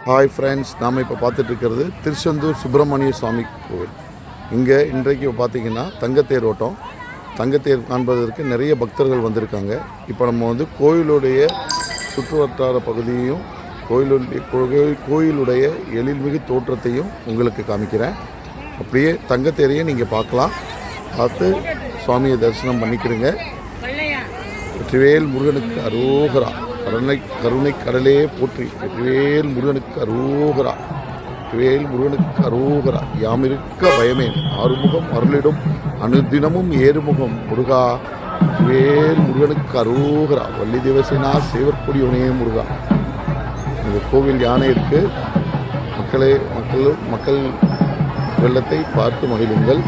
Hi friends, நாம் இப்போ பார்த்துட்ருக்கிறது திருச்செந்தூர் சுப்பிரமணிய சுவாமி கோவில். இங்கே இன்றைக்கு பார்த்திங்கன்னா தங்கத்தேர் ஓட்டம். தங்கத்தேர் காண்பதற்கு நிறைய பக்தர்கள் வந்திருக்காங்க. இப்போ நம்ம கோயிலுடைய சுற்றுவட்டார பகுதியையும் கோயிலுடைய எழில்மிகு தோற்றத்தையும் உங்களுக்கு காமிக்கிறேன். அப்படியே தங்கத்தேரையும் நீங்கள் பார்த்து சுவாமியை தரிசனம் பண்ணிக்கிறீங்க. வெற்றிவேல் முருகனுக்கு அரோகரா. கருணை கடலே போற்றி. வெற்றிவேல் முருகனுக்கு அரோகரா. வெற்றிவேல் முருகனுக்கு அரோகரா. யாமிருக்க பயமேன் ஆறுமுகம் அருளிடும் அனுதினமும் ஏறுமுகம் முருகா. வெற்றிவேல் முருகனுக்கு அரோகரா. வள்ளி தேவசேனா சேவற்கொடியோனே முருகா. இந்த கோவில் யானை இருக்குது. மக்கள் வெள்ளத்தை பார்த்து மகிழுங்கள்.